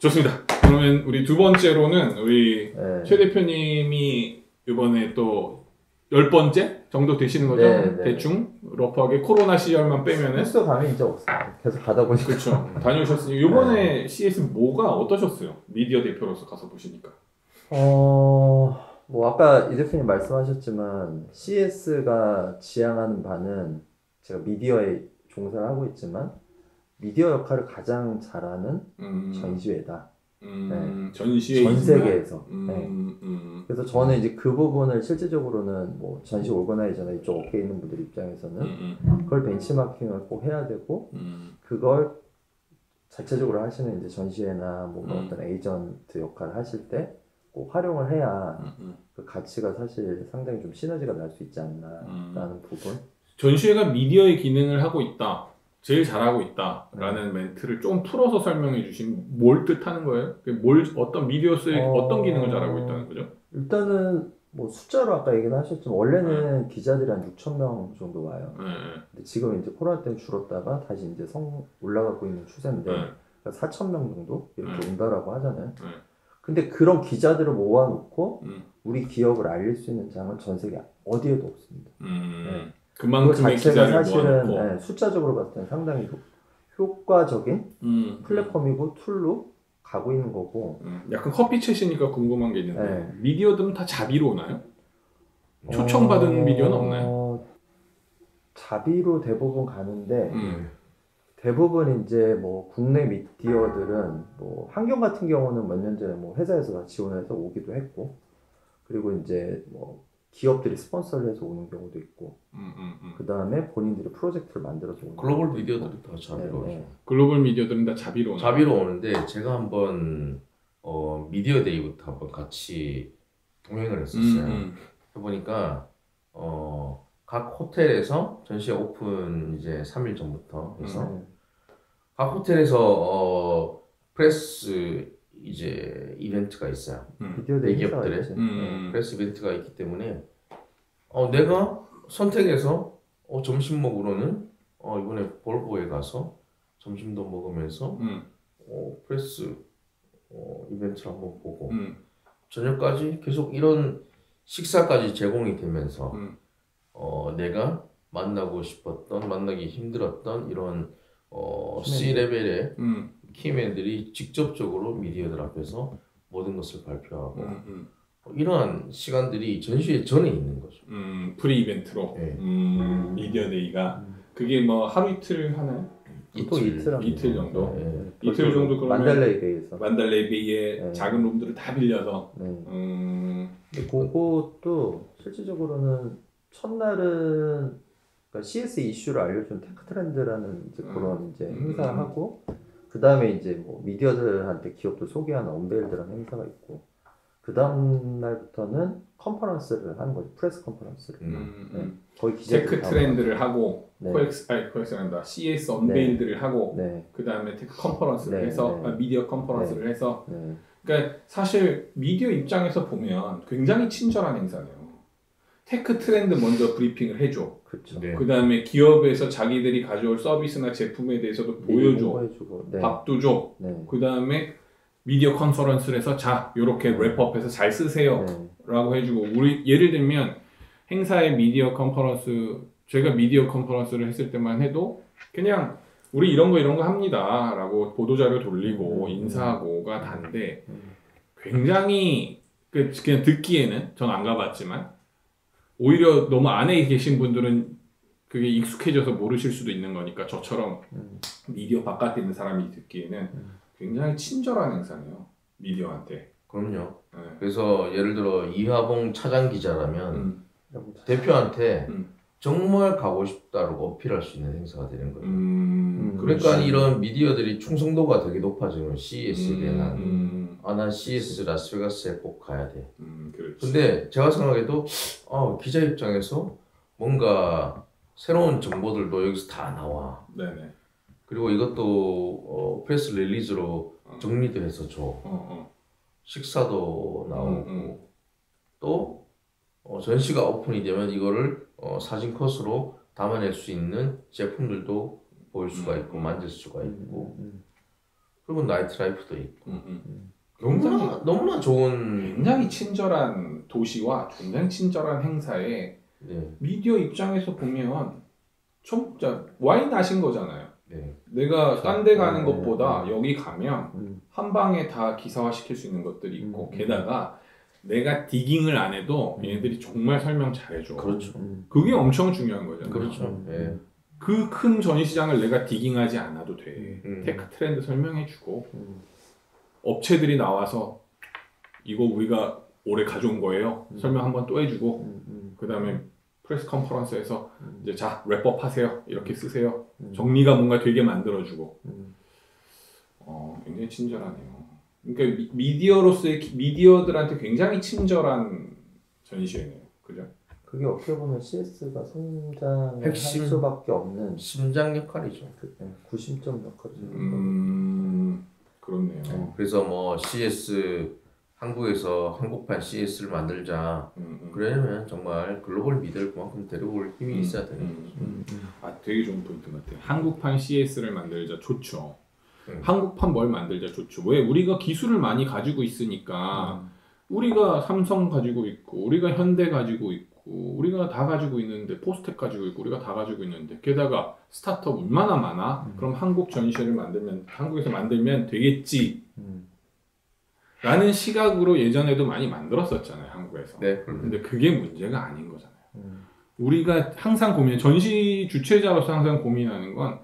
좋습니다. 그러면 우리 두 번째로는 우리 네. 최 대표님이 이번에 또 10번째 정도 되시는 거죠? 네, 네. 대충 러프하게 코로나 시절만 빼면은 횟수 감이 이제 없어요. 계속 가다 보니까. 그렇죠. 다녀오셨으니 이번에 CS 뭐가 어떠셨어요? 미디어 대표로서 가서 보시니까. 뭐 아까 이 대표님 말씀하셨지만 CS가 지향하는 바는 제가 미디어에 종사를 하고 있지만 미디어 역할을 가장 잘하는 전시회다. 전시회 전 세계에서. 네. 그래서 저는 이제 그 부분을 실질적으로는 뭐 전시 오거나이저나 이쪽 업계에 있는 분들 입장에서는 그걸 벤치마킹을 꼭 해야 되고 그걸 자체적으로 하시는 이제 전시회나 뭔가 어떤 에이전트 역할을 하실 때 꼭 활용을 해야 그 가치가 사실 상당히 좀 시너지가 날 수 있지 않나라는 부분. 전시회가 미디어의 기능을 하고 있다. 제일 잘하고 있다라는 멘트를 좀 풀어서 설명해 주시면 뭘 뜻하는 거예요? 어떤 미디어스의 어떤 기능을 잘하고 있다는 거죠? 일단은 뭐 숫자로 아까 얘기는 하셨지만 원래는 기자들이 한 6,000명 정도 와요. 근데 지금 이제 코로나 때문에 줄었다가 다시 이제 올라가고 있는 추세인데 4,000명 정도 이렇게 온다라고 하잖아요. 근데 그런 기자들을 모아놓고 우리 기업을 알릴 수 있는 장은 전 세계 어디에도 없습니다. 그만큼의 기자를 사실은 모아놓고 숫자적으로 봤을 때는 상당히 효과적인 플랫폼이고 툴로 가고 있는 거고. 약간 커피 채시니까 궁금한 게 있는데 미디어들은 다 자비로 오나요? 초청받은 미디어는 없나요? 자비로 대부분 가는데 대부분 이제 뭐 국내 미디어들은 뭐 환경 같은 경우는 몇 년 전에 뭐 회사에서 다 지원해서 오기도 했고 그리고 이제 뭐 기업들이 스폰서를 해서 오는 경우도 있고 그 다음에 본인들이 프로젝트를 만들어서 오는 글로벌 미디어들이 다 자비로 오죠. 글로벌 미디어들은 다 자비로 오나요? 자비로 오는데 제가 한번 미디어 데이부터 한번 같이 동행을 했었어요. 해보니까 각 호텔에서 전시회 오픈 이제 3일 전부터 해서 각 호텔에서 프레스 이제 이벤트가 있어요. 대기업들의 프레스 이벤트가 있기 때문에 내가 선택해서 점심 먹으러는 이번에 볼보에 가서 점심도 먹으면서 프레스 이벤트를 한번 보고 저녁까지 계속 이런 식사까지 제공이 되면서 내가 만나고 싶었던 만나기 힘들었던 이런 C-레벨의 키맨들이 직접적으로 미디어들 앞에서 모든 것을 발표하고 이러한 시간들이 전시회 전에 있는 거죠. 프리 이벤트로 미디어 데이가 그게 뭐 하루 이틀 하나요? 이틀 정도. 이틀 정도 그러면 만달레이 베이의 작은 룸들을 다 빌려서. 근데 그것도 실질적으로는 첫날은 그러니까 CS 이슈를 알려준 테크 트렌드라는 이제 그런 이제 행사하고 그 다음에 이제 뭐 미디어들한테 기업들 소개하는 언베일드라는 행사가 있고 그 다음 날부터는 컨퍼런스를 하는 거죠. 프레스 컨퍼런스를. 거의 테크 트렌드를 하고 코엑스란다. CS 언베일드를 하고 그 다음에 테크 컨퍼런스를 해서 미디어 컨퍼런스를 해서 그러니까 사실 미디어 입장에서 보면 굉장히 친절한 행사네요. 테크 트렌드 먼저 브리핑을 해줘. 그렇죠. 그 다음에 기업에서 자기들이 가져올 서비스나 제품에 대해서도 보여줘. 밥도 줘. 그 다음에 미디어 컨퍼런스를 해서 자, 요렇게 랩업해서 잘 쓰세요. 라고 해주고 우리 예를 들면 행사의 미디어 컨퍼런스 제가 미디어 컨퍼런스를 했을 때만 해도 그냥 우리 이런 거 합니다. 라고 보도자료 돌리고 인사하고가 단데 굉장히 그냥 듣기에는 전 안 가봤지만 오히려 너무 안에 계신 분들은 그게 익숙해져서 모르실 수도 있는 거니까 저처럼 미디어 바깥에 있는 사람이 듣기에는 굉장히 친절한 행사네요. 미디어한테. 그럼요. 그래서 예를 들어 이하봉 차장 기자라면 대표한테 정말 가고 싶다고 어필할 수 있는 행사가 되는 거예요. 그러니까 이런 미디어들이 충성도가 되게 높아지는 CES에 대한 난 CES 라스베가스에 꼭 가야 돼. 근데 제가 생각해도 기자 입장에서 뭔가 새로운 정보들도 여기서 다 나와. 그리고 이것도 프레스 릴리즈로 정리도 해서 줘. 식사도 나오고 또 전시가 오픈이 되면 이거를 사진 컷으로 담아낼 수 있는 제품들도 볼 수가 있고 만질 수가 있고 그리고 나이트 라이프도 있고. 너무나 좋은 굉장히 친절한 도시와 굉장히 친절한 행사에 네. 미디어 입장에서 보면 진짜 와인 나신 거잖아요. 네. 내가 딴 데 가는 것보다 여기 가면 한 방에 다 기사화 시킬 수 있는 것들이 있고 게다가 내가 디깅을 안 해도 얘네들이 정말 설명 잘해줘. 그렇죠. 그게 엄청 중요한 거잖아요. 그렇죠. 네. 그 큰 전시장을 내가 디깅하지 않아도 돼. 테크 트렌드 설명해주고 업체들이 나와서 이거 우리가 올해 가져온 거예요. 설명 한번 또 해주고 그 다음에 프레스 컨퍼런스에서 이제 자 랩업 하세요. 이렇게 쓰세요. 정리가 뭔가 되게 만들어주고 굉장히 친절하네요. 그러니까 미디어들한테 굉장히 친절한 전시회네요. 그죠? 그게 어떻게 보면 CS가 성장을 할 수밖에 없는 심장 역할이죠. 구심점 역할이죠. 그렇네요. 그래서 뭐 CS 한국에서 한국판 CS를 만들자. 그러려면 정말 글로벌 미디어를 그만큼 데려올 힘이 있어야 되는 거죠. 아, 되게 좋은 포인트 같아요. 한국판 CS를 만들자 좋죠. 한국판 뭘 만들자 좋죠. 왜? 우리가 기술을 많이 가지고 있으니까 우리가 삼성 가지고 있고 우리가 현대 가지고 있고 우리가 다 가지고 있는데 포스텍 가지고 있고 우리가 다 가지고 있는데 게다가 스타트업 얼마나 많아? 그럼 한국 전시회를 만들면 한국에서 만들면 되겠지 라는 시각으로 예전에도 많이 만들었었잖아요. 한국에서. 네. 근데 그게 문제가 아닌 거잖아요. 우리가 항상 전시 주최자로서 항상 고민하는 건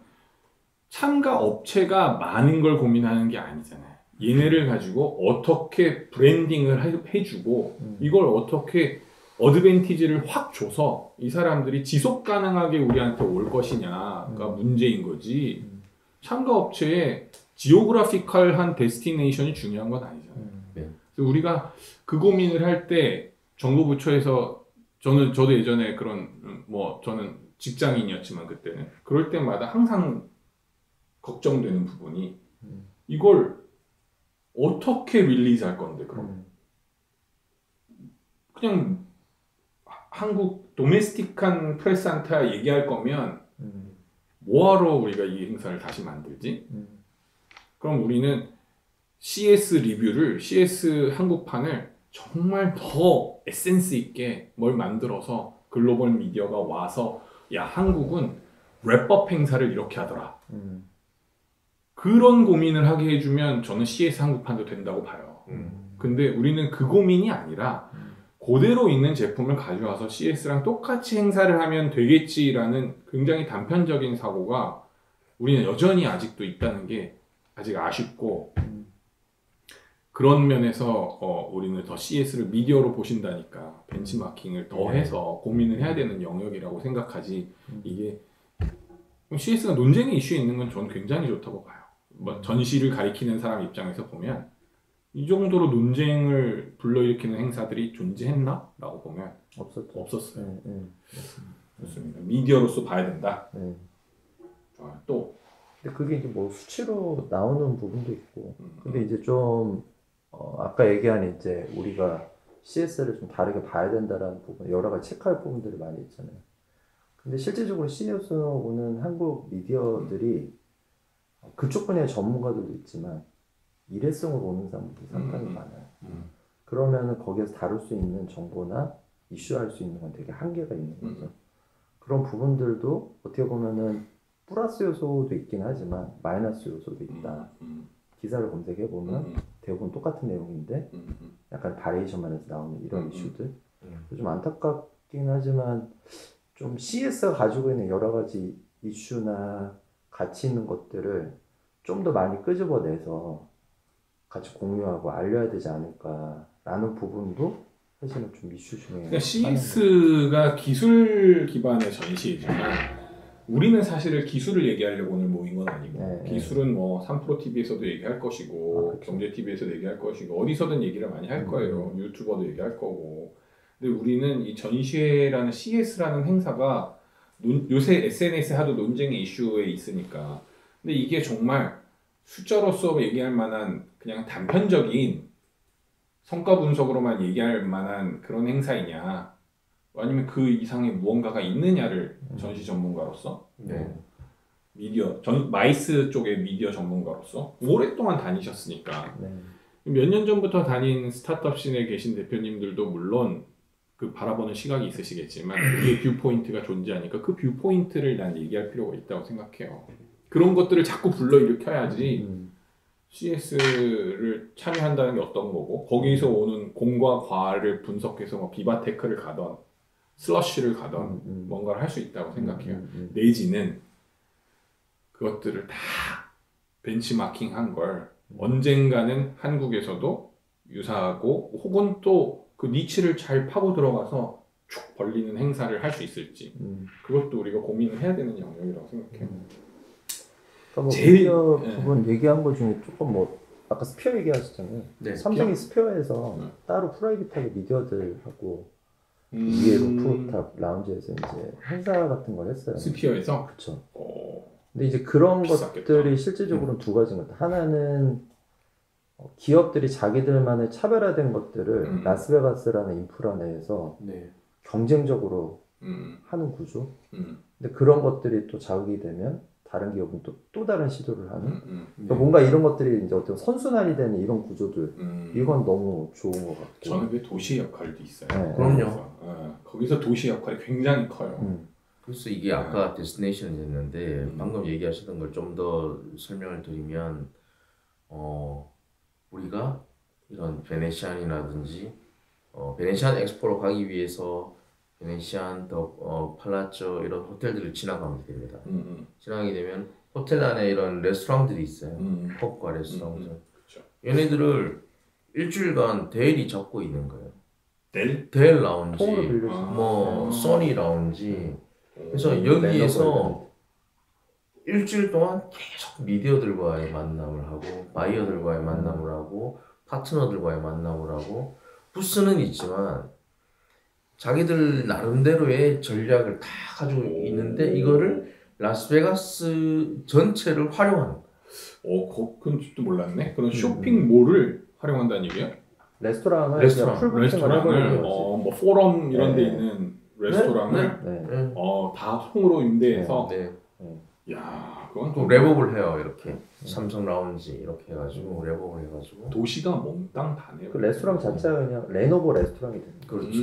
참가 업체가 많은 걸 고민하는 게 아니잖아요. 얘네를 가지고 어떻게 브랜딩을 해주고 이걸 어떻게 어드밴티지를 확 줘서 이 사람들이 지속 가능하게 우리한테 올 것이냐가 문제인 거지. 참가 업체의 지오그래피컬한 데스티네이션이 중요한 건 아니잖아요. 그래서 우리가 그 고민을 할 때 정부 부처에서 저도 예전에 그런 저는 직장인이었지만 그때는 그럴 때마다 항상 걱정되는 부분이 이걸 어떻게 릴리즈할 건데 그럼 그냥 한국 도메스틱한 프레스한테 얘기할 거면 뭐하러 우리가 이 행사를 다시 만들지? 그럼 우리는 CS 리뷰를 CS 한국판을 정말 더 에센스 있게 뭘 만들어서 글로벌 미디어가 와서 야 한국은 랩업 행사를 이렇게 하더라. 그런 고민을 하게 해주면 저는 CS 한국판도 된다고 봐요. 근데 우리는 그 고민이 아니라 그대로 있는 제품을 가져와서 CS랑 똑같이 행사를 하면 되겠지라는 굉장히 단편적인 사고가 우리는 여전히 아직도 있다는 게 아직 아쉽고 그런 면에서 우리는 더 CS를 미디어로 보신다니까 벤치마킹을 더 해서 고민을 해야 되는 영역이라고 생각하지 이게 CS가 논쟁의 이슈에 있는 건 저는 굉장히 좋다고 봐요. 전시를 가리키는 사람 입장에서 보면 이 정도로 논쟁을 불러일으키는 행사들이 존재했나? 라고 보면 없었어요. 좋습니다. 미디어로서 봐야 된다. 좋아요. 또 근데 그게 이제 수치로 나오는 부분도 있고 근데 이제 좀 아까 얘기한 이제 우리가 CS를 좀 다르게 봐야 된다라는 부분 여러 가지 체크할 부분들이 많이 있잖아요. 근데 실질적으로 CES 오는 한국 미디어들이 그쪽 분야의 전문가들도 있지만 일회성으로 오는 사람들이 상당히 많아요. 그러면은 거기에서 다룰 수 있는 정보나 이슈할 수 있는 건 되게 한계가 있는 거죠. 그런 부분들도 어떻게 보면은 플러스 요소도 있긴 하지만 마이너스 요소도 있다. 기사를 검색해 보면 대부분 똑같은 내용인데 약간 바리에이션만 해서 나오는 이런 이슈들 좀 안타깝긴 하지만 좀 CS가 가지고 있는 여러 가지 이슈나 가치 있는 것들을 좀 더 많이 끄집어내서 같이 공유하고 알려야 되지 않을까라는 부분도 사실은 좀 이슈 중에 그러니까 CS가 기술 기반의 전시이지만 우리는 사실 기술을 얘기하려고 오늘 모인 건 아니고 기술은 3프로TV에서도 얘기할 것이고 경제TV에서도 얘기할 것이고 어디서든 얘기를 많이 할 거예요. 유튜버도 얘기할 거고 근데 우리는 이 전시회라는 CS라는 행사가 요새 SNS에 하도 논쟁의 이슈에 있으니까 근데 이게 정말 숫자로서 얘기할 만한 그냥 단편적인 성과 분석으로만 얘기할 만한 그런 행사이냐 아니면 그 이상의 무언가가 있느냐를 전시 전문가로서 마이스 쪽의 미디어 전문가로서 오랫동안 다니셨으니까 몇 년 전부터 다닌 스타트업 씬에 계신 대표님들도 물론 그 바라보는 시각이 있으시겠지만 그게 뷰포인트가 존재하니까 그 뷰포인트를 난 얘기할 필요가 있다고 생각해요. 그런 것들을 자꾸 불러일으켜야지 CS를 참여한다는 게 어떤 거고 거기서 오는 공과 과를 분석해서 뭐 비바테크를 가던 슬러시를 가던 뭔가를 할 수 있다고 생각해요. 내지는 그것들을 다 벤치마킹한 걸 언젠가는 한국에서도 유사하고 혹은 또 그 니치를 잘 파고 들어가서 쭉 벌리는 행사를 할 수 있을지 그것도 우리가 고민을 해야 되는 영역이라고 생각해요. 그러니까 뭐 미디어 부분 얘기한 것 중에 조금 뭐 아까 스피어 얘기하셨잖아요. 삼성이 스피어에서 따로 프라이빗하게 미디어들하고 위에 루프탑 라운지에서 이제 행사 같은 걸 했어요. 스피어에서? 그렇죠. 근데 이제 그런 비쌌겠다. 것들이 실질적으로는 두 가지인 것 같아요. 하나는 기업들이 자기들만의 차별화된 것들을 라스베가스라는 인프라 내에서 경쟁적으로 하는 구조. 근데 그런 것들이 또 자극이 되면 다른 기업은 또 다른 시도를 하는. 그러니까 뭔가 이런 것들이 이제 어떤 선순환이 되는 이런 구조들. 이건 너무 좋은 것 같고. 저는 그 도시 역할도 있어요. 그럼요. 거기서 도시 역할이 굉장히 커요. 그래서 이게 아까 데스티네이션이 됐는데 방금 얘기하셨던 걸 좀 더 설명을 드리면 우리가 이런 베네시안이라든지 베네시안 엑스포로 가기 위해서 베네시안 팔라쪼 이런 호텔들을 지나가면 됩니다. 지나가게 되면 호텔 안에 이런 레스토랑들이 있어요. 펍과 레스토랑들. 그렇죠. 얘네들을 일주일간 데일이 잡고 있는 거예요. 델 라운지, 뭐 소니 라운지. 그래서 여기에서 일주일 동안 계속 미디어들과의 만남을 하고 바이어들과의 만남을 하고 파트너들과의 만남을 하고 부스는 있지만 자기들 나름대로의 전략을 다 가지고 있는데 이거를 라스베가스 전체를 활용하는 거예요. 그건 또 몰랐네. 그런 쇼핑몰을 활용한다는 얘기야? 레스토랑을 뭐 포럼 이런 데 있는 레스토랑을 다 송으로 임대해서 야, 그건 또 랩업을 해요. 이렇게 삼성 라운지 이렇게 해가지고 랩업을 해가지고 도시가 몽땅 다네요. 그 레스토랑 자체가 그냥 레노버 레스토랑이 되는 거죠. 그렇죠.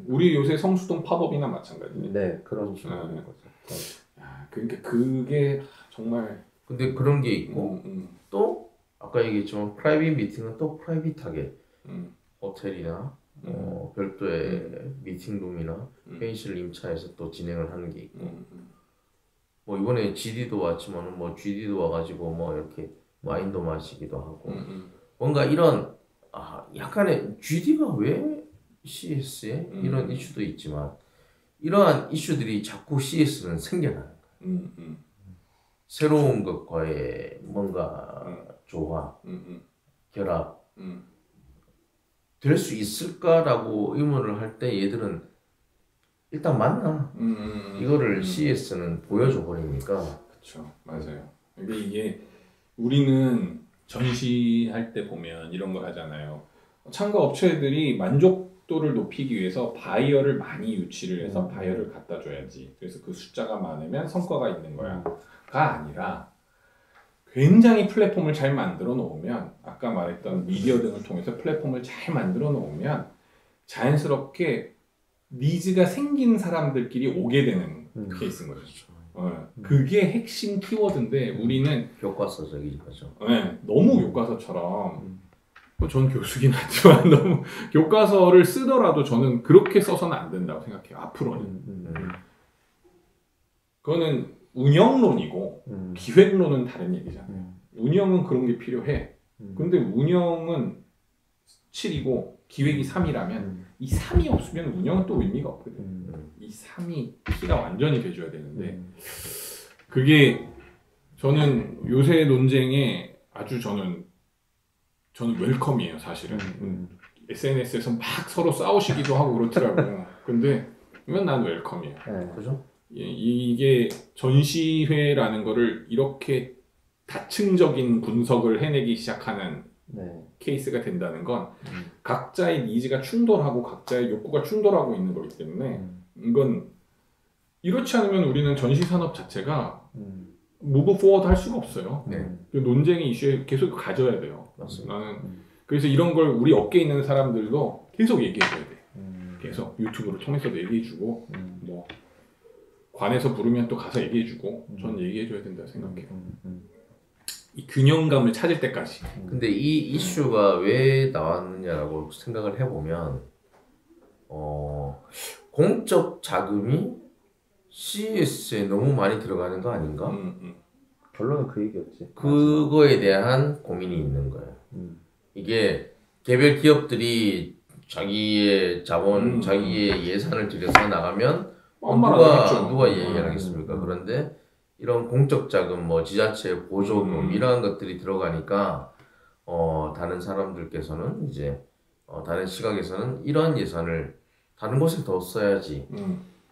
우리 요새 성수동 팝업이나 마찬가지네. 네, 그런 식으로 하는 거죠. 야, 그러니까 그게 정말. 근데 그런 게 있고 또 아까 얘기했지만 프라이빗 미팅은 또 프라이빗하게 호텔이나 별도의 미팅룸이나 회의실 임차해서 또 진행을 하는 게 있고. 뭐 이번에 GD도 왔지만은 뭐 GD도 와가지고 뭐 이렇게 와인도 마시기도 하고 뭔가 이런 약간의 GD가 왜 CS에 이런 이슈도 있지만 이러한 이슈들이 자꾸 CS는 생겨나는 거예요. 새로운 것과의 뭔가 조화, 결합 될 수 있을까라고 의문을 할 때 얘들은 일단 만나. 이거를 CS는 보여줘 버리니까. 그렇죠, 맞아요. 근데 이게 우리는 전시할 때 보면 이런 걸 하잖아요. 참가 업체들이 만족도를 높이기 위해서 바이어를 많이 유치를 해서 바이어를 갖다 줘야지. 그래서 그 숫자가 많으면 성과가 있는 거야.가 아니라 굉장히 플랫폼을 잘 만들어 놓으면 아까 말했던 미디어 등을 통해서 플랫폼을 잘 만들어 놓으면 자연스럽게 니즈가 생긴 사람들끼리 오게 되는 케이스인 거죠. 그게 핵심 키워드인데 우리는 교과서적인 거죠. 너무 교과서처럼 전 교수긴 하지만 너무 교과서를 쓰더라도 저는 그렇게 써서는 안 된다고 생각해요. 앞으로는. 그거는 운영론이고 기획론은 다른 얘기잖아요. 운영은 그런 게 필요해. 근데 운영은 7이고 기획이 3이라면 이 3이 없으면 운영은 또 의미가 없거든. 이 3이 키가 완전히 돼줘야 되는데 그게 저는 요새 논쟁에 아주 저는 웰컴이에요 사실은. SNS에서 막 서로 싸우시기도 하고 그렇더라고요. 근데 이건 난 웰컴이에요. 그죠? 이게 전시회라는 거를 이렇게 다층적인 분석을 해내기 시작하는 케이스가 된다는 건 각자의 니즈가 충돌하고 각자의 욕구가 충돌하고 있는 거기 때문에 이건 이렇지 않으면 우리는 전시 산업 자체가 무브 포워드 할 수가 없어요. 그 논쟁의 이슈에 계속 가져야 돼요. 맞습니다. 나는 그래서 이런 걸 우리 업계에 있는 사람들도 계속 얘기해줘야 돼. 계속 유튜브를 통해서도 얘기해주고 뭐 관에서 부르면 또 가서 얘기해주고 전 얘기해줘야 된다 생각해요. 이 균형감을 찾을 때까지. 근데 이 이슈가 왜 나왔느냐라고 생각을 해보면 공적 자금이 CES에 너무 많이 들어가는 거 아닌가? 결론은 그 얘기였지. 그거에 대한 고민이 있는 거예요. 이게 개별 기업들이 자기의 자본, 자기의 예산을 들여서 나가면 누가 얘기하겠습니까? 그런데 이런 공적 자금, 뭐 지자체 보조금 이러한 것들이 들어가니까 다른 사람들께서는 이제 다른 시각에서는 이런 예산을 다른 곳에 더 써야지,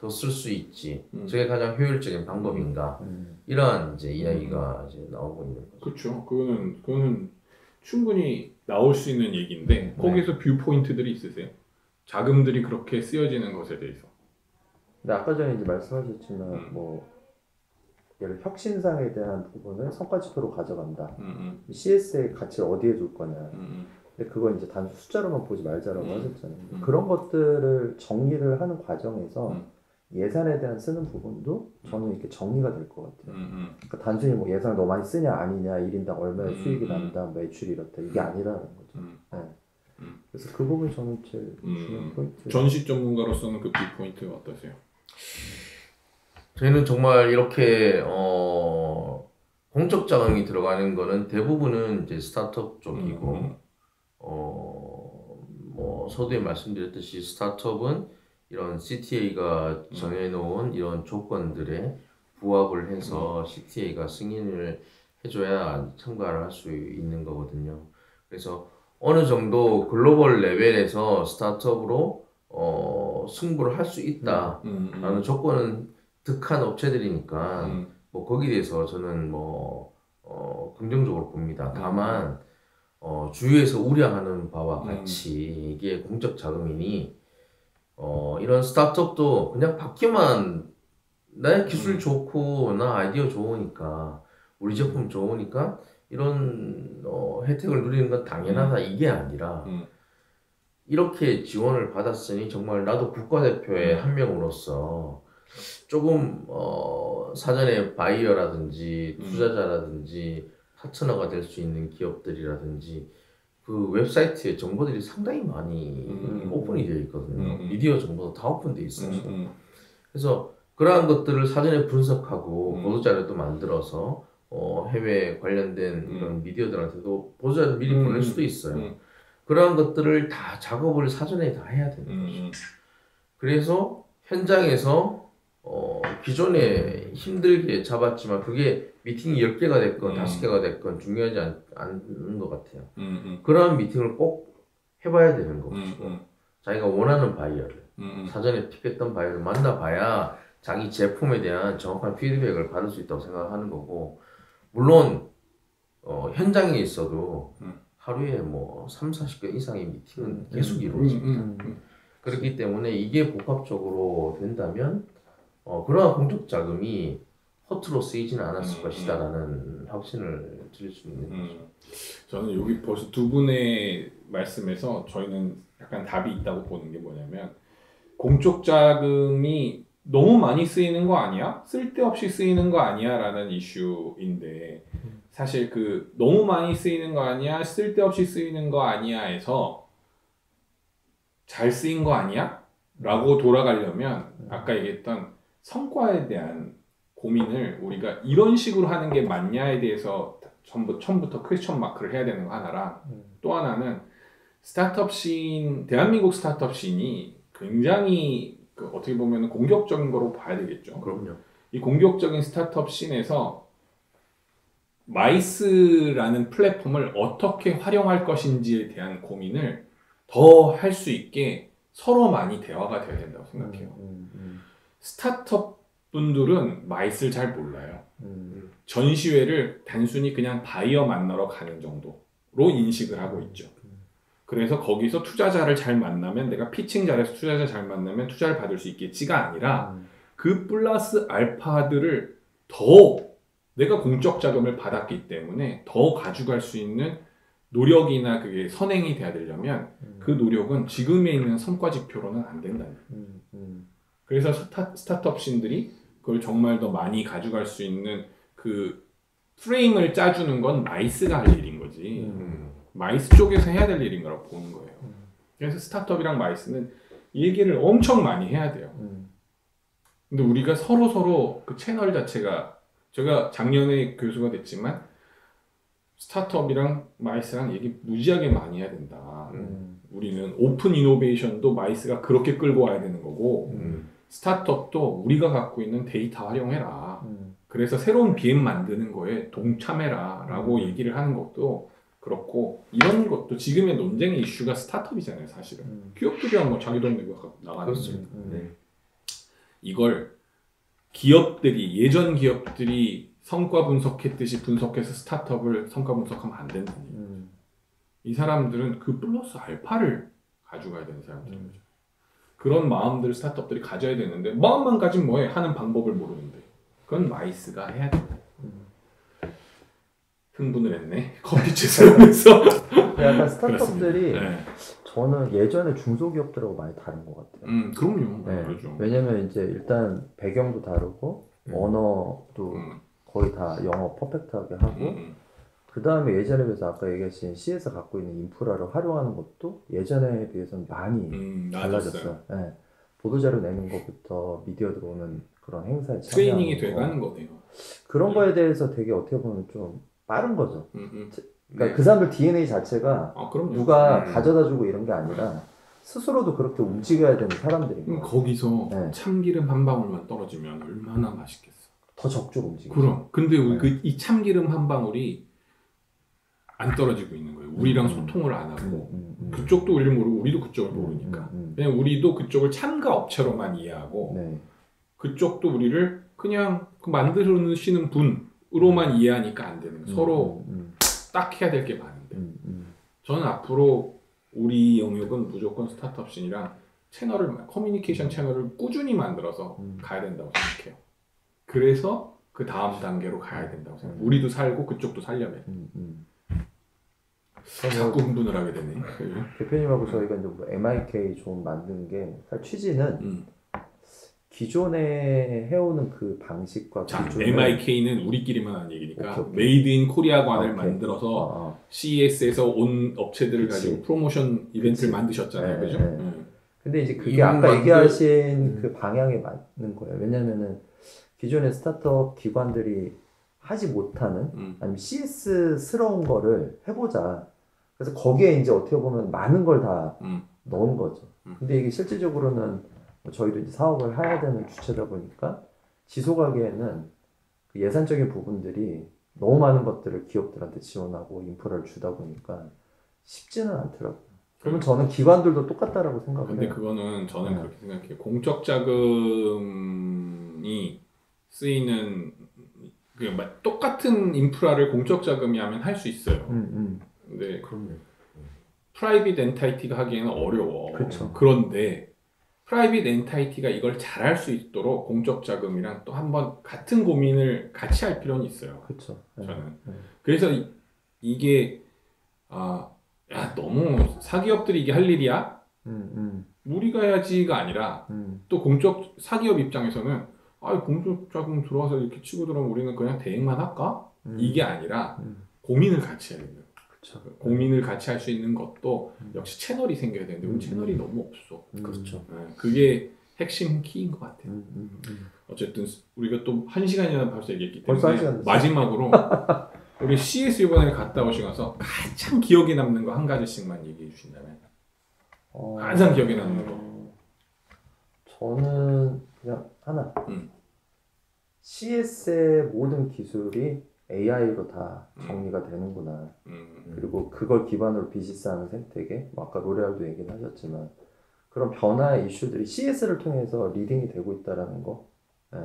더 쓸 수 있지. 저게 가장 효율적인 방법인가? 이러한 이제 이야기가 이제 나오고 있는 거죠. 그렇죠. 그거는 충분히 나올 수 있는 얘기인데 거기서 뷰 포인트들이 있으세요? 자금들이 그렇게 쓰여지는 것에 대해서. 근데 아까 전에 이제 말씀하셨지만 뭐 예를 혁신상에 대한 부분을 성과 지표로 가져간다. CS의 가치를 어디에 둘 거냐. 근데 그건 이제 단순 숫자로만 보지 말자라고 하셨잖아요. 그런 것들을 정리를 하는 과정에서 예산에 대한 쓰는 부분도 저는 이렇게 정리가 될 것 같아요. 그러니까 단순히 뭐 예산을 너무 많이 쓰냐 아니냐, 1인당 얼마의 수익이 난다, 매출이 이렇다, 이게 아니라는 거죠. 네. 그래서 그 부분이 저는 제일 중요한 포인트. 전시 전문가로서는 그 빅포인트 어떠세요? 저희는 정말 이렇게 공적 자금이 들어가는 거는 대부분은 이제 스타트업 쪽이고 뭐 서두에 말씀드렸듯이 스타트업은 이런 CTA가 정해놓은 이런 조건들에 부합을 해서 CTA가 승인을 해줘야 참가를 할 수 있는 거거든요. 그래서 어느 정도 글로벌 레벨에서 스타트업으로 승부를 할 수 있다라는 조건은 득한 업체들이니까 뭐 거기에 대해서 저는 뭐 긍정적으로 봅니다. 다만 주위에서 우려하는 바와 같이 이게 공적 자금이니 이런 스타트업도 그냥 받기만 나 기술 좋고 나 아이디어 좋으니까 우리 제품 좋으니까 이런 혜택을 누리는 건 당연하다 이게 아니라 이렇게 지원을 받았으니 정말 나도 국가대표의 한 명으로서 조금 사전에 바이어라든지 투자자라든지 파트너가 될 수 있는 기업들이라든지 그 웹사이트에 정보들이 상당히 많이 오픈이 되어 있거든요. 미디어 정보도 다 오픈되어 있어요. 그래서 그러한 것들을 사전에 분석하고 보도자료도 만들어서 해외 관련된 이런 미디어들한테도 보도자료 미리 보낼 수도 있어요. 그러한 것들을 다 작업을 사전에 다 해야 되는 거죠. 그래서 현장에서 기존에 힘들게 잡았지만 그게 미팅이 10개가 됐건 5개가 됐건 중요하지 않는 것 같아요. 그러한 미팅을 꼭 해봐야 되는 것이고 자기가 원하는 바이어를 사전에 픽했던 바이어를 만나봐야 자기 제품에 대한 정확한 피드백을 받을 수 있다고 생각하는 거고 물론 현장에 있어도 하루에 뭐 30-40개 이상의 미팅은 계속 이루어집니다. 그렇기 때문에 이게 복합적으로 된다면 그러한 공적 자금이 허투루 쓰이지는 않았을 것이다라는 확신을 드릴 수 있는 거죠. 저는 여기 벌써 두 분의 말씀에서 저희는 약간 답이 있다고 보는 게 뭐냐면 공적 자금이 너무 많이 쓰이는 거 아니야? 쓸데없이 쓰이는 거 아니야? 라는 이슈인데 사실 그 너무 많이 쓰이는 거 아니야? 쓸데없이 쓰이는 거 아니야? 에서 잘 쓰인 거 아니야? 라고 돌아가려면 아까 얘기했던 성과에 대한 고민을 우리가 이런 식으로 하는 게 맞냐에 대해서 처음부터 퀘스천 마크를 해야 되는 거 하나랑 또 하나는 스타트업 씬, 대한민국 스타트업 씬이 굉장히 어떻게 보면 공격적인 거로 봐야 되겠죠. 그럼요. 이 공격적인 스타트업 씬에서 마이스라는 플랫폼을 어떻게 활용할 것인지에 대한 고민을 더 할 수 있게 서로 많이 대화가 돼야 된다고 생각해요. 스타트업 분들은 마이스를 잘 몰라요. 전시회를 단순히 그냥 바이어 만나러 가는 정도로 인식을 하고 있죠. 그래서 거기서 투자자를 잘 만나면 내가 피칭 잘해서 투자자 잘 만나면 투자를 받을 수 있겠지가 아니라 그 플러스 알파들을 더 내가 공적 자금을 받았기 때문에 더 가져갈 수 있는 노력이나 그게 선행이 돼야 되려면 그 노력은 지금에 있는 성과 지표로는 안 된다는 거예요. 그래서 스타트업 신들이 그걸 정말 더 많이 가져갈 수 있는 그 프레임을 짜주는 건 마이스가 할 일인 거지. 마이스 쪽에서 해야 될 일인 거라고 보는 거예요. 그래서 스타트업이랑 마이스는 얘기를 엄청 많이 해야 돼요. 근데 우리가 서로 그 채널 자체가 제가 작년에 교수가 됐지만 스타트업이랑 마이스랑 얘기 무지하게 많이 해야 된다. 우리는 오픈 이노베이션도 마이스가 그렇게 끌고 와야 되는 거고 스타트업도 우리가 갖고 있는 데이터 활용해라. 그래서 새로운 BM 만드는 거에 동참해라 라고 얘기를 하는 것도 그렇고 이런 것도 지금의 논쟁의 이슈가 스타트업이잖아요. 사실은 기업들이야 뭐 자기 돈 내고 나가는 거지. 이걸 기업들이 예전 기업들이 성과 분석했듯이 분석해서 스타트업을 성과 분석하면 안 된다니. 이 사람들은 그 플러스 알파를 가져가야 되는 사람들이죠. 그런 마음들을 스타트업들이 가져야 되는데 마음만 가지면 뭐해? 하는 방법을 모르는데 그건 마이스가 해야 된다. 흥분을 했네. 커피 채소하면서. 약간 스타트업들이 네. 저는 예전에 중소기업들하고 많이 다른 것 같아요. 그럼요. 네. 그렇죠. 왜냐면 이제 일단 배경도 다르고 언어도 거의 다 영어 퍼펙트하게 하고 그 다음에 예전에 비해서 아까 얘기하신 CS 갖고 있는 인프라를 활용하는 것도 예전에 비해서는 많이 달라졌어요. 네. 보도자료 내는 것부터 미디어 들어오는 그런 행사에 트레이닝이 돼가는 거네요. 그런 거에 대해서 되게 어떻게 보면 좀 빠른 거죠. 그러니까 그 사람들 DNA 자체가 누가 가져다주고 이런 게 아니라 스스로도 그렇게 움직여야 되는 사람들인 거예요. 거기서 네. 참기름 한 방울만 떨어지면 얼마나 맛있겠어. 더 적극 움직이죠. 그럼. 근데 이 참기름 한 방울이 안 떨어지고 있는 거예요. 우리랑 소통을 안 하고 그쪽도 우리를 모르고 우리도 그쪽을 모르니까 그냥 우리도 그쪽을 참가 업체로만 이해하고 네. 그쪽도 우리를 그냥 그 만드시는 분으로만 이해하니까 안 되는 거예요. 서로 딱 해야 될 게 많은데 저는 앞으로 우리 영역은 무조건 스타트업 씬이랑 커뮤니케이션 채널을 꾸준히 만들어서 가야 된다고 생각해요. 그래서 그 다음 단계로 가야 된다고 생각해요. 우리도 살고 그쪽도 살려면 자꾸 흥분을 하게 되네. 대표님하고 저희가 이제 뭐 MIK 좀 만든 게 사실 취지는 기존에 해오는 그 방식과 기준을 MIK는 우리끼리만 하는 얘기니까 메이드 인 코리아관을 만들어서 CES에서 온 업체들을 가지고 프로모션 이벤트를 만드셨잖아요. 그죠? 근데 이제 그게 아까 얘기하신 그 방향에 맞는 거예요. 왜냐면은 기존의 스타트업 기관들이 하지 못하는 아니면 CS스러운 거를 해보자. 그래서 거기에 이제 어떻게 보면 많은 걸 다 넣은 거죠. 근데 이게 실질적으로는 저희도 이제 사업을 해야 되는 주체다 보니까 지속하기에는 그 예산적인 부분들이 너무 많은 것들을 기업들한테 지원하고 인프라를 주다 보니까 쉽지는 않더라고요. 그러면 저는 기관들도 똑같다라고 생각을 해요. 근데 그거는 저는 그렇게 생각해요. 공적 자금이 쓰이는 똑같은 인프라를 공적 자금이 하면 할 수 있어요. 근데 프라이빗 엔타이티가 하기에는 어려워. 그쵸. 그런데 프라이빗 엔타이티가 이걸 잘할 수 있도록 공적 자금이랑 또 한번 같은 고민을 같이 할 필요는 있어요. 그렇죠. 저는. 그래서 이게 야 너무 사기업들이 이게 할 일이야? 우리가 해야지가 아니라 또 공적 사기업 입장에서는 공적 자금 들어와서 이렇게 치고 들어오면 우리는 그냥 대행만 할까? 이게 아니라 고민을 같이 해야 돼요. 그쵸. 고민을 같이 할 수 있는 것도 역시 채널이 생겨야 되는데 우리 채널이 너무 없어. 그렇죠. 그게 핵심 키인 것 같아요. 어쨌든 우리가 또 1시간이나 벌써 얘기했기 때문에 마지막으로 우리 CS 이번에 갔다 오시면서 가장 기억에 남는 거 한 가지씩만 얘기해 주신다면 가장 기억에 남는 거 저는 그냥 하나 CS의 모든 기술이 AI로 다 정리가 되는구나. 그리고 그걸 기반으로 비즈니스하는 생태계, 뭐 아까 로레알도 얘기는 하셨지만 그런 변화의 이슈들이 CS를 통해서 리딩이 되고 있다라는 거. 네.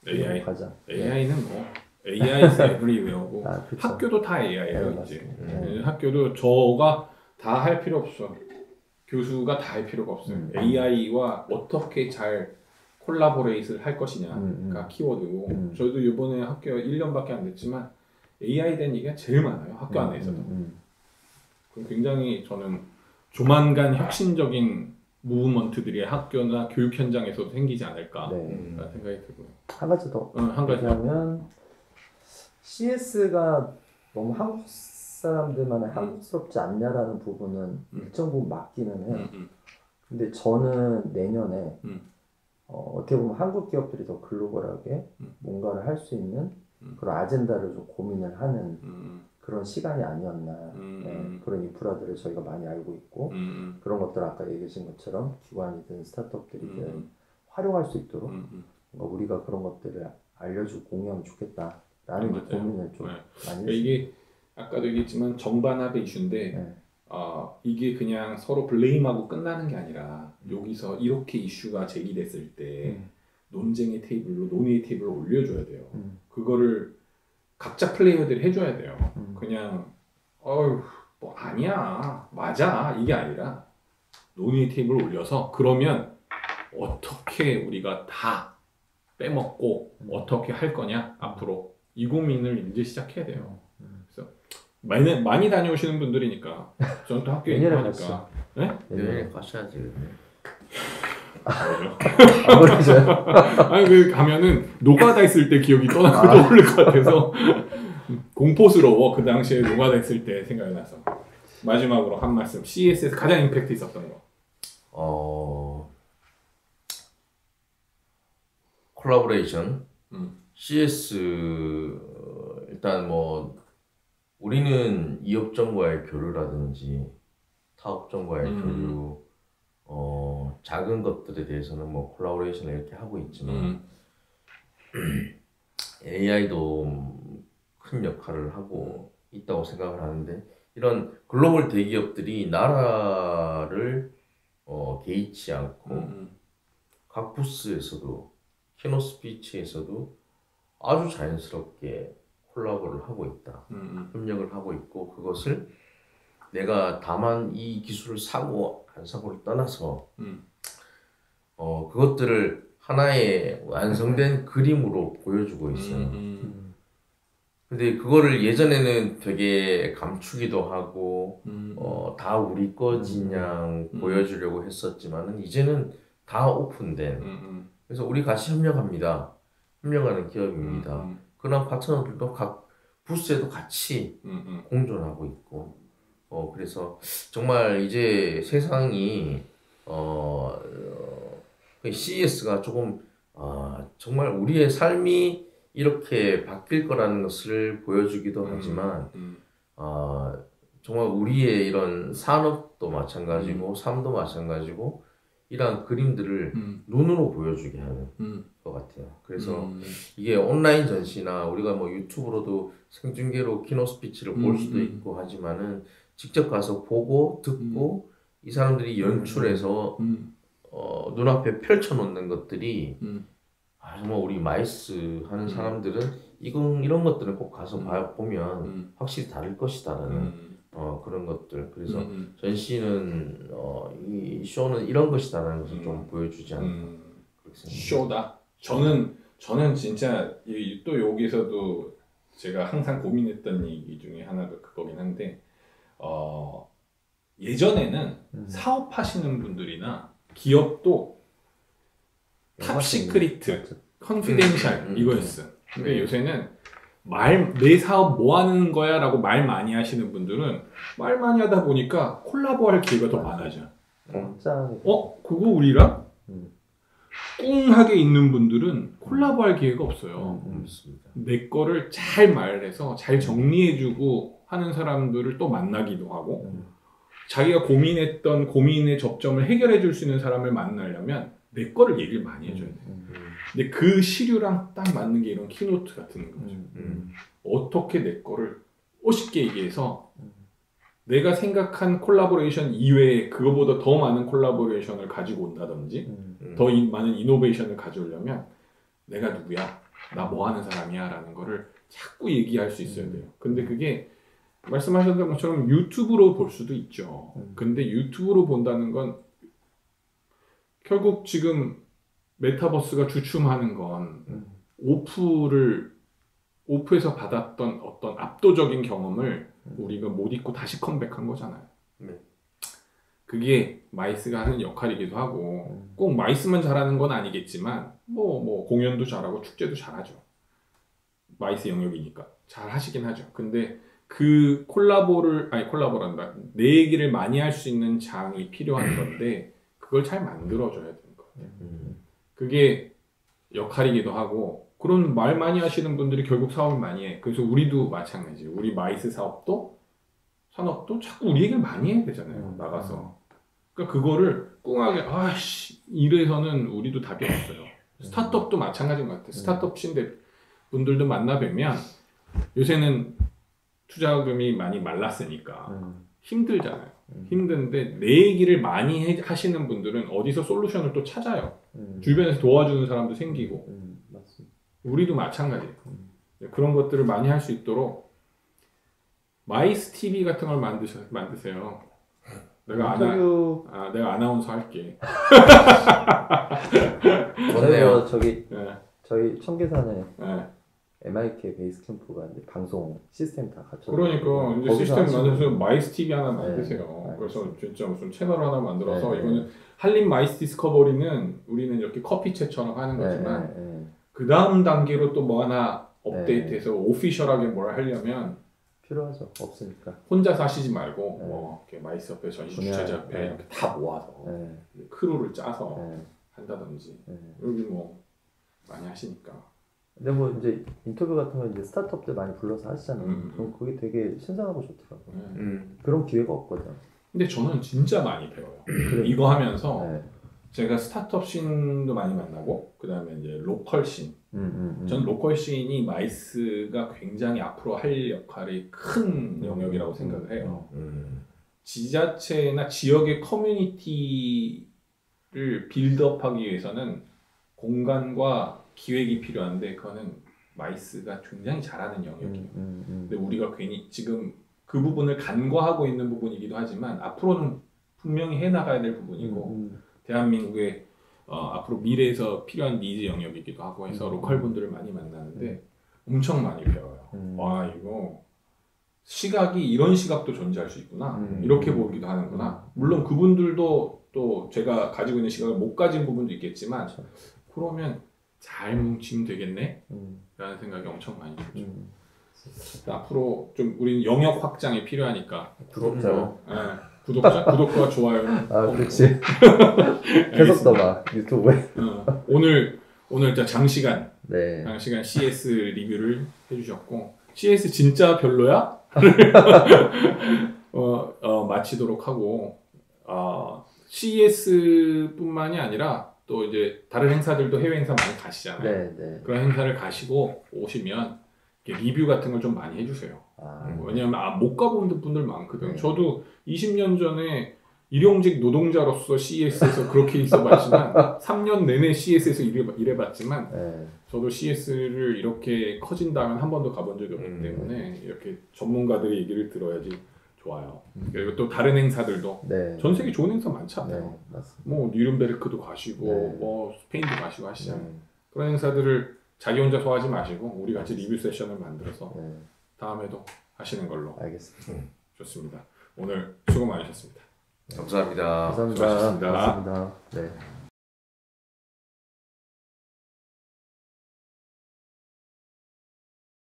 AI 가장. AI는 뭐 AI's everywhere고 그쵸. 학교도 다 AI예요. 네, 이제 학교도 저가 다 할 필요 없어. 교수가 다 할 필요가 없어요. AI와 어떻게 잘 콜라보레이트를 할 것이냐가 키워드고 저도 이번에 학교 1년밖에 안 됐지만 AI 된 얘기가 제일 많아요. 학교 안에서도. 굉장히 저는 조만간 혁신적인 무브먼트들이 학교나 교육 현장에서도 생기지 않을까 생각이 들고요. 한 가지 더 얘기하면 CS가 너무 한국 사람들만의 한국스럽지 않냐라는 부분은 일정 부분 맞기는 해요. 근데 저는 내년에 어떻게 보면 한국 기업들이 더 글로벌하게 뭔가를 할 수 있는 그런 아젠다를 좀 고민을 하는 그런 시간이 아니었나. 네, 그런 인프라들을 저희가 많이 알고 있고 그런 것들 아까 얘기하신 것처럼 기관이든 스타트업들이든 활용할 수 있도록 뭔가 우리가 그런 것들을 알려주고 공유하면 좋겠다라는 고민을 좀 많이 했습니다. 이게 아까도 얘기했지만 정반합의 이슈인데 이게 그냥 서로 블레임하고 끝나는 게 아니라 여기서 이렇게 이슈가 제기됐을 때 논쟁의 테이블로 논의의 테이블로 올려줘야 돼요. 그거를 각자 플레이어들이 해줘야 돼요. 그냥 뭐 아니야 맞아 이게 아니라 논의의 테이블 올려서 그러면 어떻게 우리가 다 빼먹고 어떻게 할 거냐 앞으로 이 고민을 이제 시작해야 돼요. 그래서 많이 다녀오시는 분들이니까 저는 또 학교에 있고 하니까 내년에 가셔야지. 아니 그 가면은 노가다 있을 때 기억이 떠오를 것 같아서 공포스러워. 그 당시에 노가다 있을 때 생각이 나서. 마지막으로 한 말씀. CS에서 가장 임팩트 있었던 거. 콜라보레이션. CS 일단 뭐 우리는 이 업종과의 교류라든지 타 업종과의 교류 작은 것들에 대해서는 뭐 콜라보레이션을 이렇게 하고 있지만 AI도 큰 역할을 하고 있다고 생각을 하는데 이런 글로벌 대기업들이 나라를 개의치 않고 각 부스에서도 키노 스피치에서도 아주 자연스럽게 콜라보를 하고 있다. 협력을 하고 있고 그것을 내가 다만 이 기술을 사고 안 사고를 떠나서 그것들을 하나의 완성된 그림으로 보여주고 있어요. 근데 그거를 예전에는 되게 감추기도 하고 다 우리 거지냥 보여주려고 했었지만은 이제는 다 오픈된 그래서 우리 같이 협력합니다. 협력하는 기업입니다. 그런 파트너들도 각 부스에도 같이 공존하고 있고 그래서 정말 이제 세상이 CES가 조금 정말 우리의 삶이 이렇게 바뀔 거라는 것을 보여주기도 하지만 정말 우리의 이런 산업도 마찬가지고 삶도 마찬가지고 이러한 그림들을 눈으로 보여주게 하는 것 같아요. 그래서 이게 온라인 전시나 우리가 뭐 유튜브로도 생중계로 키노 스피치를 볼 수도 있고 하지만은 직접 가서 보고 듣고 이 사람들이 연출해서 눈앞에 펼쳐놓는 것들이 정말 우리 마이스 하는 사람들은 이런 것들을 꼭 가서 보면 확실히 다를 것이다라는 그런 것들. 그래서 전시는 이 쇼는 이런 것이다라는 것을 좀 보여주지 않을까. 쇼다. 저는 진짜 또 여기서도 제가 항상 고민했던 얘기 중에 하나가 그거긴 한데 예전에는 사업하시는 분들이나 기업도 탑시크리트, 컨피덴셜 이거였어. 근데 요새는 내 사업 뭐 하는 거야? 라고 말 많이 하시는 분들은 말 많이 하다 보니까 콜라보할 기회가 더 많아져. 그거 우리랑? 꿍하게 있는 분들은 콜라보할 기회가 없어요. 내 거를 잘 말해서 잘 정리해주고 하는 사람들을 또 만나기도 하고 자기가 고민했던 고민의 접점을 해결해 줄 수 있는 사람을 만나려면 내 거를 얘기를 많이 해줘야 돼. 근데 그 시류랑 딱 맞는 게 이런 키노트 같은 거죠. 어떻게 내 거를 쉽게 얘기해서 내가 생각한 콜라보레이션 이외에 그거보다 더 많은 콜라보레이션을 가지고 온다든지 더 많은 이노베이션을 가져오려면 내가 누구야? 나 뭐 하는 사람이야? 라는 거를 자꾸 얘기할 수 있어야 돼요. 근데 그게 말씀하셨던 것처럼 유튜브로 볼 수도 있죠. 근데 유튜브로 본다는 건 결국 지금 메타버스가 주춤하는 건 오프에서 받았던 어떤 압도적인 경험을 우리가 못 잊고 다시 컴백한 거잖아요. 그게 마이스가 하는 역할이기도 하고 꼭 마이스만 잘하는 건 아니겠지만 뭐 공연도 잘하고 축제도 잘하죠. 마이스 영역이니까 잘 하시긴 하죠. 근데 그 콜라보란다. 내 얘기를 많이 할 수 있는 장이 필요한 건데 그걸 잘 만들어줘야 되는 거예요. 그게 역할이기도 하고 그런 말 많이 하시는 분들이 결국 사업을 많이 해. 그래서 우리도 마찬가지. 우리 마이스 산업도 자꾸 우리 얘기를 많이 해야 되잖아요. 나가서. 그러니까 그거를 꿍하게 이래서는 우리도 답이 없어요. 스타트업도 마찬가지인 것 같아요. 스타트업 분들도 만나 뵈면 요새는 투자금이 많이 말랐으니까 힘들잖아요. 힘든데 내 얘기를 많이 하시는 분들은 어디서 솔루션을 또 찾아요. 주변에서 도와주는 사람도 생기고 맞습니다. 우리도 마찬가지예요. 그런 것들을 많이 할 수 있도록 마이스 TV 같은 걸 만드세요. 내가 아나운서 할게. 좋네요. 저희 청계산에 MIK 베이스 캠프가 이제 방송 시스템 다 갖춰. 그러니까 이제 시스템 만들어서 마이스 TV 하나 만드세요. 그래서 진짜 무슨 채널 하나 만들어서 이거는 한림 마이스 디스커버리는 우리는 이렇게 커피챗처럼 하는 거지만 그 다음 단계로 또 뭐 하나 업데이트해서 오피셜하게 뭘 하려면 필요하죠. 없으니까. 혼자서 하시지 말고 뭐 이렇게 마이스 옆에 전시 주최자 옆에 이렇게 다 모아서 크루를 짜서 한다든지 여기 뭐 많이 하시니까. 근데 뭐 이제 인터뷰 같은 거 이제 스타트업들 많이 불러서 하시잖아요. 그럼 그게 되게 신선하고 좋더라고요. 그런 기회가 없거든. 근데 저는 진짜 많이 배워요. 이거 하면서 제가 스타트업 씬도 많이 만나고 그 다음에 이제 로컬 씬. 전 로컬 씬이 마이스가 굉장히 앞으로 할 역할이 큰 영역이라고 생각을 해요. 지자체나 지역의 커뮤니티를 빌드업하기 위해서는 공간과 기획이 필요한데 그거는 마이스가 굉장히 잘하는 영역이에요. 근데 우리가 괜히 지금 그 부분을 간과하고 있는 부분이기도 하지만 앞으로는 분명히 해나가야 될 부분이고 대한민국의 앞으로 미래에서 필요한 니즈 영역이기도 하고 해서 로컬 분들을 많이 만나는데 엄청 많이 배워요. 와 이거 시각이 이런 시각도 존재할 수 있구나. 이렇게 보기도 하는구나. 물론 그분들도 또 제가 가지고 있는 시각을 못 가진 부분도 있겠지만 그러면 잘 뭉치면 되겠네? 라는 생각이 엄청 많이 들죠. 앞으로 좀 우리는 영역 확장이 필요하니까 구독과 좋아요. 그렇지. 계속 떠봐 유튜브에. 오늘 일단 장시간 CS 리뷰를 해주셨고 CS 진짜 별로야? 마치도록 하고 CES뿐만이 아니라 또 이제 다른 행사들도 해외 행사 많이 가시잖아요. 그런 행사를 가시고 오시면 리뷰 같은 걸 좀 많이 해주세요. 왜냐하면 못 가본 분들 많거든. 저도 20년 전에 일용직 노동자로서 CES에서 그렇게 있어봤지만 3년 내내 CES에서 일해봤지만 저도 CES를 이렇게 커진다면 한 번도 가본 적이 없기 때문에 이렇게 전문가들의 얘기를 들어야지 좋아요. 그리고 또 다른 행사들도 전 세계 좋은 행사 많잖아요. 뭐 뉘른베르크도 가시고 뭐 스페인도 가시고 하시잖아요. 그런 행사들을 자기 혼자 소화하지 마시고 우리 같이 리뷰 세션을 만들어서 다음에도 하시는 걸로. 알겠습니다. 좋습니다. 오늘 수고 많으셨습니다. 감사합니다. 감사합니다. 수고하셨습니다. 감사합니다. 네.